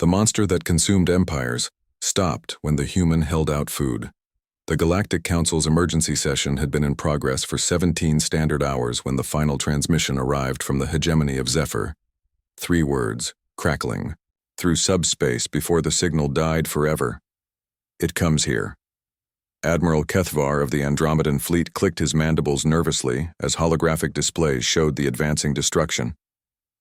The monster that consumed empires stopped when the human held out food. The Galactic Council's emergency session had been in progress for 17 standard hours when the final transmission arrived from the hegemony of Zephyr. 3 words, crackling, through subspace before the signal died forever. It comes here. Admiral Kethvar of the Andromedan fleet clicked his mandibles nervously as holographic displays showed the advancing destruction.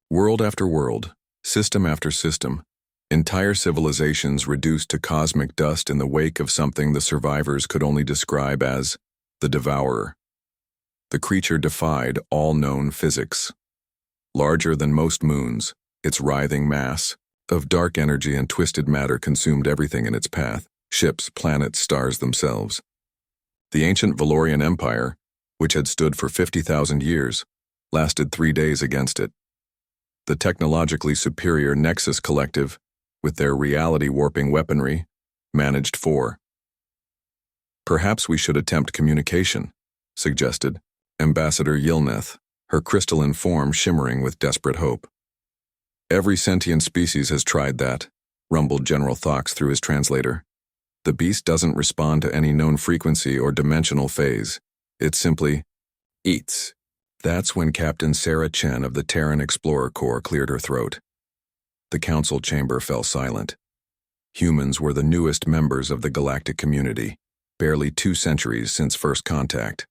World after world, system after system, entire civilizations reduced to cosmic dust in the wake of something the survivors could only describe as the Devourer. The creature defied all known physics. Larger than most moons, its writhing mass of dark energy and twisted matter consumed everything in its path, ships, planets, stars themselves. The ancient Valorian Empire, which had stood for 50,000 years, lasted 3 days against it. The technologically superior Nexus Collective, with their reality-warping weaponry, managed 4. Perhaps we should attempt communication, suggested Ambassador Yilneth, her crystalline form shimmering with desperate hope. Every sentient species has tried that, rumbled General Thox through his translator. The beast doesn't respond to any known frequency or dimensional phase. It simply eats. That's when Captain Sarah Chen of the Terran Explorer Corps cleared her throat. The council chamber fell silent. Humans were the newest members of the galactic community, barely 2 centuries since first contact.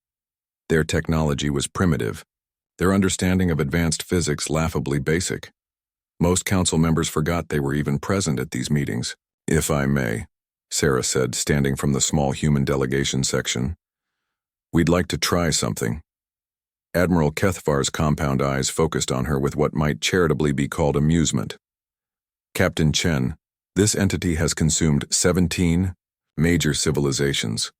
Their technology was primitive, their understanding of advanced physics laughably basic. Most council members forgot they were even present at these meetings. If I may, Sarah said, standing from the small human delegation section. We'd like to try something. Admiral Kethvar's compound eyes focused on her with what might charitably be called amusement. Captain Chen, this entity has consumed 17 major civilizations.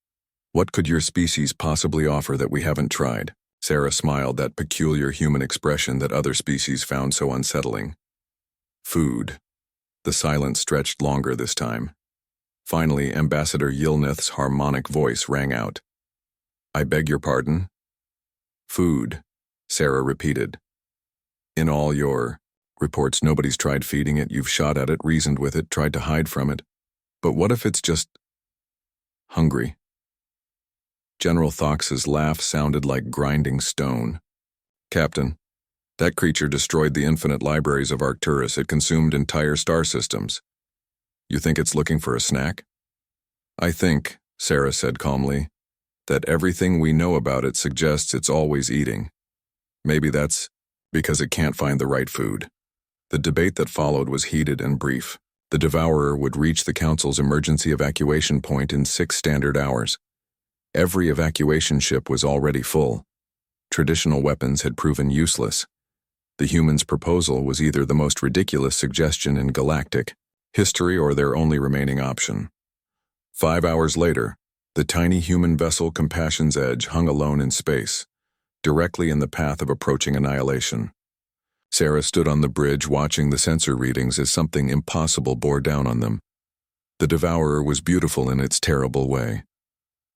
What could your species possibly offer that we haven't tried? Sarah smiled, that peculiar human expression that other species found so unsettling. Food. The silence stretched longer this time. Finally, Ambassador Yilneth's harmonic voice rang out. I beg your pardon? Food, Sarah repeated. In all your reports, nobody's tried feeding it, you've shot at it, reasoned with it, tried to hide from it. But what if it's just hungry? General Thox's laugh sounded like grinding stone. Captain, that creature destroyed the infinite libraries of Arcturus. It consumed entire star systems. You think it's looking for a snack? I think, Sarah said calmly, that everything we know about it suggests it's always eating. Maybe that's because it can't find the right food. The debate that followed was heated and brief. The Devourer would reach the Council's emergency evacuation point in 6 standard hours. Every evacuation ship was already full. Traditional weapons had proven useless. The humans' proposal was either the most ridiculous suggestion in galactic history or their only remaining option. 5 hours later, the tiny human vessel Compassion's Edge hung alone in space, directly in the path of approaching annihilation. Sarah stood on the bridge watching the sensor readings as something impossible bore down on them. The Devourer was beautiful in its terrible way.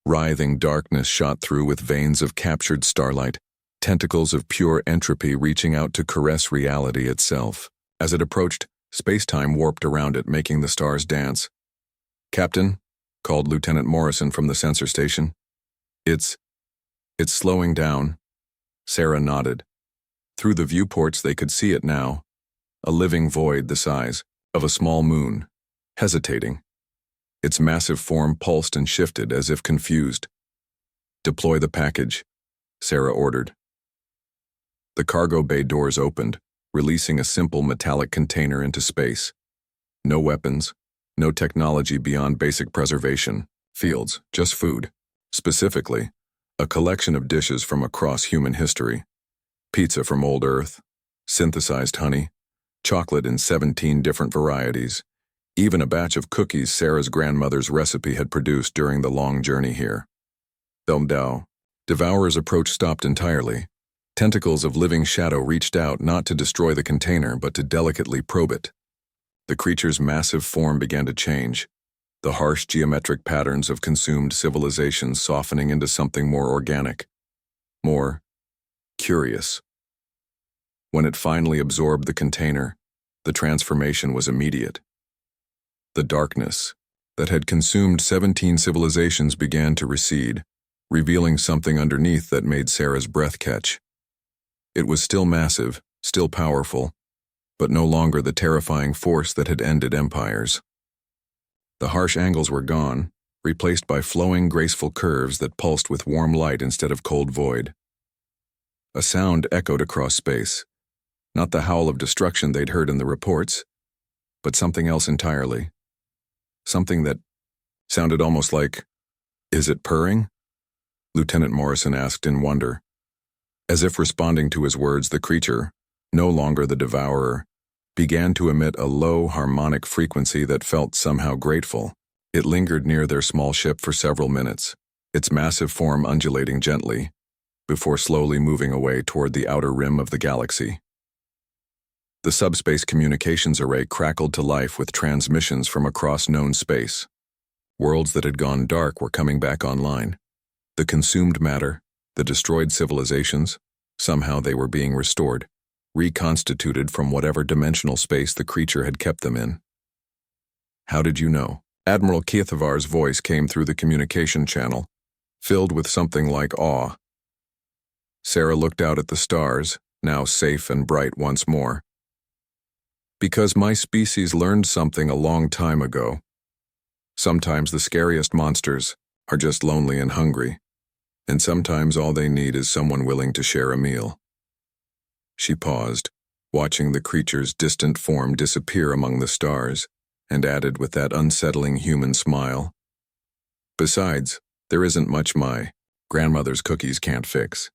Writhing darkness shot through with veins of captured starlight, tentacles of pure entropy reaching out to caress reality itself. As it approached, space-time warped around it, making the stars dance. Captain, called Lieutenant Morrison from the sensor station. It's slowing down. Sarah nodded. Through the viewports they could see it now, a living void the size of a small moon, hesitating. Its massive form pulsed and shifted as if confused. Deploy the package, Sarah ordered. The cargo bay doors opened, releasing a simple metallic container into space. No weapons, no technology beyond basic preservation fields, just food. Specifically, a collection of dishes from across human history. Pizza from old Earth, synthesized honey, chocolate in 17 different varieties, even a batch of cookies Sarah's grandmother's recipe had produced during the long journey here. Dao. Devourer's approach stopped entirely. Tentacles of living shadow reached out not to destroy the container but to delicately probe it. The creature's massive form began to change, the harsh geometric patterns of consumed civilizations softening into something more organic, more curious. When it finally absorbed the container, the transformation was immediate. The darkness that had consumed 17 civilizations began to recede, revealing something underneath that made Sarah's breath catch. It was still massive, still powerful, but no longer the terrifying force that had ended empires. The harsh angles were gone, replaced by flowing, graceful curves that pulsed with warm light instead of cold void. A sound echoed across space, not the howl of destruction they'd heard in the reports, but something else entirely. Something that sounded almost like, "Is it purring?" Lieutenant Morrison asked in wonder. As if responding to his words, the creature, no longer the devourer, began to emit a low, harmonic frequency that felt somehow grateful. It lingered near their small ship for several minutes, its massive form undulating gently, before slowly moving away toward the outer rim of the galaxy. The subspace communications array crackled to life with transmissions from across known space. Worlds that had gone dark were coming back online. The consumed matter, the destroyed civilizations, somehow they were being restored, reconstituted from whatever dimensional space the creature had kept them in. "How did you know?" Admiral Keithavar's voice came through the communication channel, filled with something like awe. Sarah looked out at the stars, now safe and bright once more. "Because my species learned something a long time ago. Sometimes the scariest monsters are just lonely and hungry, and sometimes all they need is someone willing to share a meal." She paused, watching the creature's distant form disappear among the stars, and added with that unsettling human smile, "Besides, there isn't much my grandmother's cookies can't fix."